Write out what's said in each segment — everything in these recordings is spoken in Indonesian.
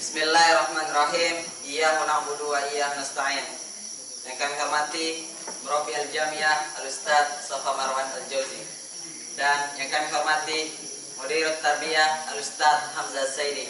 Bismillahirrahmanirrahim. Iyyahu na'budu wa iyyahu nasta'in. Yang kami hormati Murabi Al-Jamiah Al-Ustaz Safa Marwan Al-Jauzi, dan yang kami hormati Mudirut Tarbiyah Al-Ustaz Hamzah Zaidi,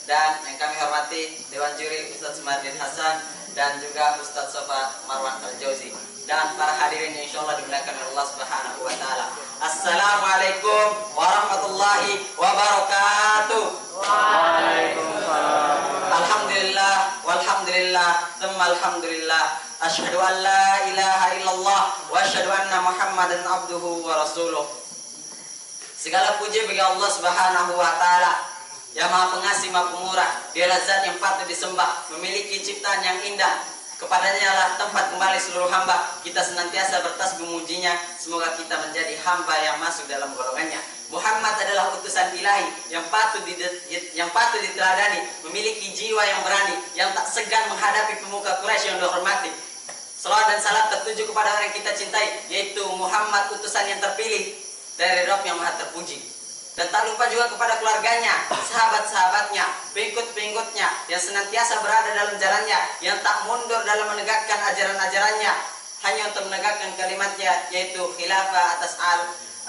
dan yang kami hormati Dewan Juri Ustaz Sumardi Hasan dan juga Ustaz Safa Marwan Al-Jauzi, dan para hadirin yang insyaallah dimuliakan oleh Allah Subhanahu wa taala. Assalamualaikum warahmatullahi wabarakatuh. Waalaikumsalam. Alhamdulillah walhamdulillah tsumma alhamdulillah, asyhadu an la ilaha illallah wa asyhadu anna Muhammadan abduhu wa rasuluh. Segala puji bagi Allah Subhanahu wa taala yang Maha Pengasih, Maha Pemurah. Dialah zat yang patut disembah, memiliki ciptaan yang indah. Kepadanya lah tempat kembali seluruh hamba. Kita senantiasa bertasbih memujinya. Semoga kita menjadi hamba yang masuk dalam golongannya. Muhammad adalah utusan ilahi yang patut diteladani, memiliki jiwa yang berani, yang tak segan menghadapi pemuka Quraisy yang dihormati. Salawat dan salam tertuju kepada orang yang kita cintai, yaitu Muhammad, utusan yang terpilih dari Rabb yang Maha Terpuji. Dan tak lupa juga kepada keluarganya, sahabat-sahabatnya, pengikut-pengikutnya yang senantiasa berada dalam jalannya, yang tak mundur dalam menegakkan ajaran-ajarannya, hanya untuk menegakkan kalimatnya, yaitu khilafah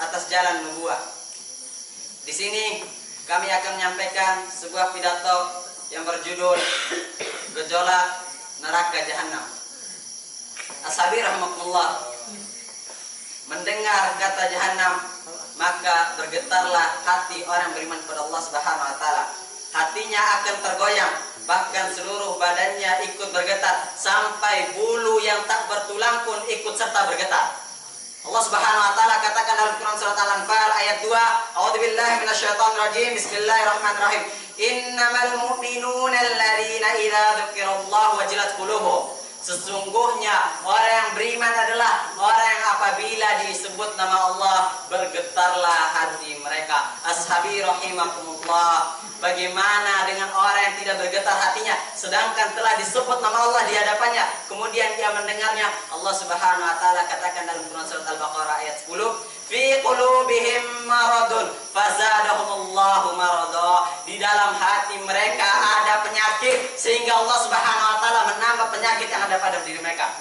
atas jalan nubuwah. Di sini kami akan menyampaikan sebuah pidato yang berjudul Gejolak Neraka Jahanam. Ashabi rahimakumullah, mendengar kata jahanam, maka bergetarlah hati orang beriman kepada Allah Subhanahu wa taala. Hatinya akan tergoyang, bahkan seluruh badannya ikut bergetar, sampai bulu yang tak bertulang pun ikut serta bergetar. Allah Subhanahu wa taala katakan dalam Quran surat Al-Anfal ayat 2, A'udzubillahi minasyaitonir rajim. Bismillahirrahmanirrahim. Innamal mu'minuna alladzina idza dzukirallahu wajilat qulubuhum. Sesungguhnya orang yang beriman adalah orang yang apabila disebut nama Allah bergetarlah hati mereka. Ashabi rahimakumullah, bagaimana dengan orang yang tidak bergetar hatinya sedangkan telah disebut nama Allah di hadapannya, kemudian dia mendengarnya? Allah Subhanahu wa taala katakan dalam Quran surat Al-Baqarah ayat 10, fi qulubihim maradun fazadahumullahu marada. Di dalam hati mereka ada penyakit sehingga Allah Subhanahu wa taala menambah penyakit yang ada pada diri mereka.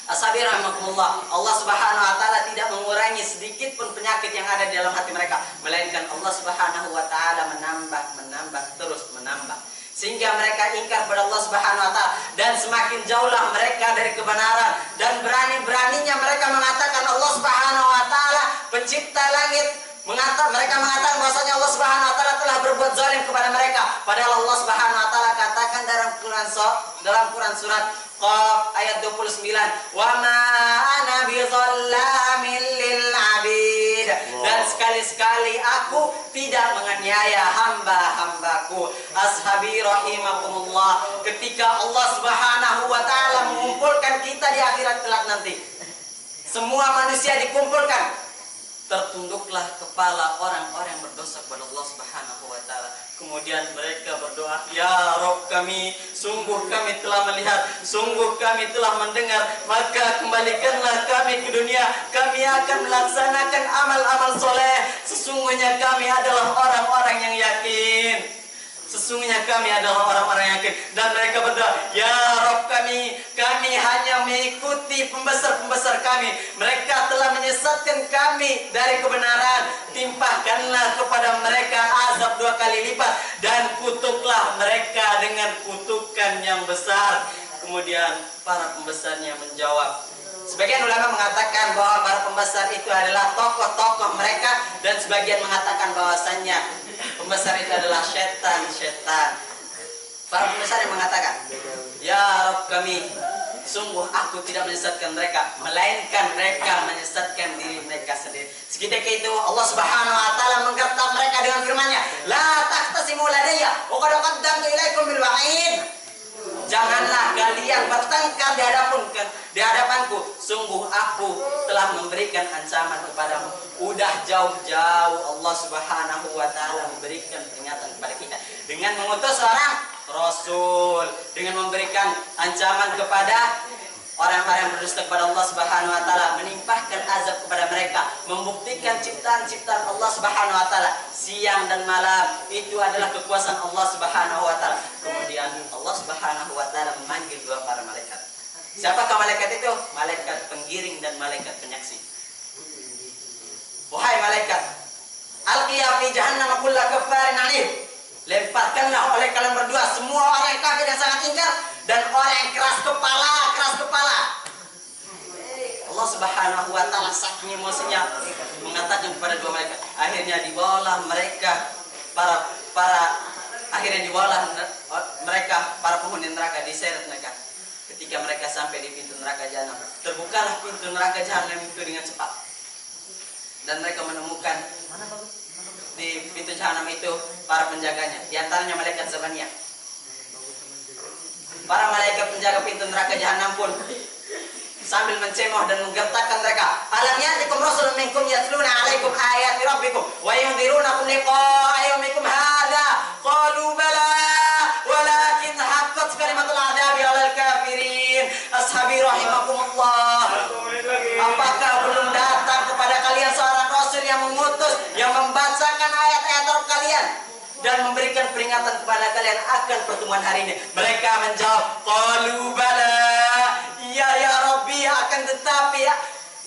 Ashabi rahimakumullah, Allah Subhanahu wa taala tidak mengurangi sedikit pun penyakit yang ada di dalam hati mereka, melainkan Allah Subhanahu wa taala menambah terus menambah, sehingga mereka ingkar pada Allah Subhanahu wa taala, dan semakin jauhlah mereka dari kebenaran, dan berani-beraninya mereka mengatakan Allah Subhanahu wa taala pencipta langit. Mereka mengatakan bahwasanya Allah Subhanahu wa taala telah berbuat zalim kepada mereka, padahal Allah Subhanahu wa taala katakan dalam Quran surat Qaf ayat 29, wa ma ana bizallamin lil abid. Dan sekali-sekali aku tidak menganiaya hamba-hambaku. Ashabi rahimakumullah, ketika Allah Subhanahu wa taala mengumpulkan kita di akhirat kelak nanti, semua manusia dikumpulkan, tertunduklah kepala orang-orang yang berdosa kepada Allah Subhanahu wa taala. Kemudian mereka berdoa, ya Rabb kami, sungguh kami telah melihat, sungguh kami telah mendengar, maka kembalikanlah kami ke dunia, kami akan melaksanakan amal-amal soleh. Sesungguhnya kami adalah orang-orang yang yakin. Sesungguhnya kami adalah orang-orang yang yakin. Dan mereka berdoa, ya Rabb kami hanya mengikuti pembesar-pembesar kami. Mereka telah menyesatkan kami dari kebenaran. Timpahkanlah kepada mereka azab 2 kali lipat, dan kutuklah mereka dengan kutukan yang besar. Kemudian para pembesarnya menjawab. Sebagian ulama mengatakan bahwa para pembesar itu adalah tokoh-tokoh mereka, dan sebagian mengatakan bahwasannya pembesar itu adalah setan. Para pembesar yang mengatakan, ya Rabb kami, sungguh aku tidak menyesatkan mereka, melainkan mereka menyesatkan diri mereka sendiri. Seketika itu Allah Subhanahu wa taala menggertak mereka dengan firman-Nya, "La taqtasimu ladayya wa qad qaddamtu ilaikum bil wa'id." Janganlah kalian bertengkar di hadapanku. Sungguh aku telah memberikan ancaman kepadamu. Udah jauh-jauh Allah Subhanahu wa taala memberikan peringatan kepada kita dengan mengutus seorang rasul, dengan memberikan ancaman kepada orang-orang yang berdusta kepada Allah Subhanahu wa taala, menimpahkan azab kepada mereka, membuktikan ciptaan-ciptaan Allah Subhanahu wa taala siang dan malam itu adalah kekuasaan Allah Subhanahu wa taala. Kemudian Allah Subhanahu wa taala memanggil dua para malaikat. Siapakah malaikat itu? Malaikat penggiring dan malaikat penyaksi. Wahai malaikat, alqiya fi jahannam kulla kaffarin 'anid. Lemparkanlah oleh kalian berdua semua orang yang kafir yang sangat ingkar dan orang yang keras kepala. Allah Subhanahu wa taala saking emosinya mengatakan kepada dua malaikat. Akhirnya dibawalah mereka para penghuni neraka, diseret mereka. Ketika mereka sampai di pintu neraka jahanam, terbukalah pintu neraka jahanam itu dengan cepat. Dan mereka menemukan di pintu jahanam itu para penjaganya, di antaranya malaikat Zabaniyah. Para malaikat penjaga pintu neraka jahanam pun sambil mencemooh dan menggertakkan mereka. Alam ya'tikum rasulun minkum yatluna 'alaikum ayati rabbikum wa yunzirunakum liqa'a yawmikum hadza. Qalu bala walakin haqqat kalimatul 'adzabi 'alal kafirin. Ashabi rahimakumullah. Apakah belum datang kepada kalian seorang rasul yang mengutus, yang membacakan ayat-ayat Rabb kalian dan memberikan peringatan kepada kalian akan pertemuan hari ini? Mereka menjawab, qalu bala, iya ya Rabbi, akan tetapi ya,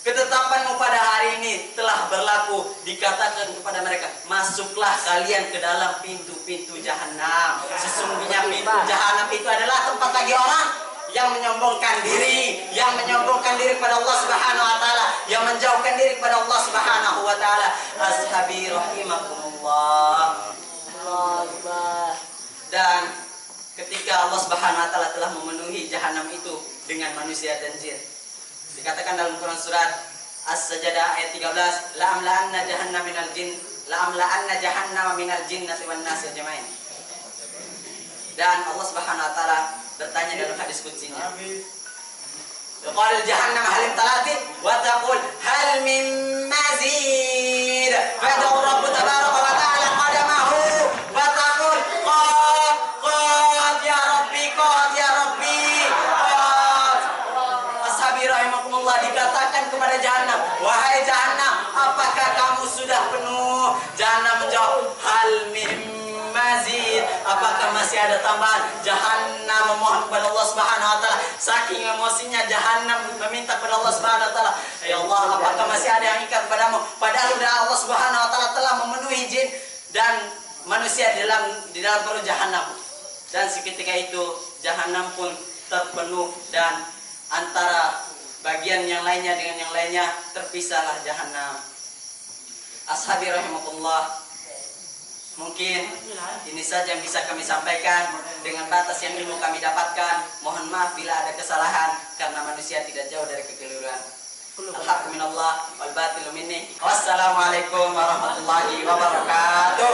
ketetapanmu pada hari ini telah berlaku. Dikatakan kepada mereka, masuklah kalian ke dalam pintu-pintu jahanam. Sesungguhnya pintu jahanam itu adalah tempat bagi orang yang menyombongkan diri, kepada Allah Subhanahu wa taala, yang menjauhkan diri kepada Allah Subhanahu wa taala. Ashabi rahimakumullah. Dan ketika Allah Subhanahu wa taala telah memenuhi jahanam itu dengan manusia dan jin, dikatakan dalam Quran surat As-Sajdah ayat 13, la'amla'anna jahannama minal jinnati wan nasi ajmain. Dan Allah Subhanahu wa taala bertanya dalam hadis qudsinya, qala jahannam hal imtalati wa taqul hal min mazid, fa yad'u rabbu tabaraka wa ta'ala qadamahu wa taqul qad ya rabbi qad. Ashabi rahimakumullah, dikatakan kepada jahanam, wahai jahanam, apakah kamu sudah penuh? Jahanam menjawab, hal min mazid, apakah masih ada tambahan? Jahanam memohon kepada Allah Subhanahu wa taala, saking emosinya jahanam meminta kepada Allah Subhanahu wa taala, ya Allah, apakah masih ada yang ikat padamu? Padahal sudah Allah Subhanahu wa taala telah memenuhi jin dan manusia di dalam perut jahanam. Dan seketika itu jahanam pun terpenuh dan antara bagian yang lainnya dengan yang lainnya terpisahlah jahanam. Ashabi rahimakumullah, mungkin ini saja yang bisa kami sampaikan dengan batas yang ilmu kami dapatkan. Mohon maaf bila ada kesalahan, karena manusia tidak jauh dari kekeliruan. Al-haqqu minallah wal batilu minni. Wassalamualaikum warahmatullahi wabarakatuh.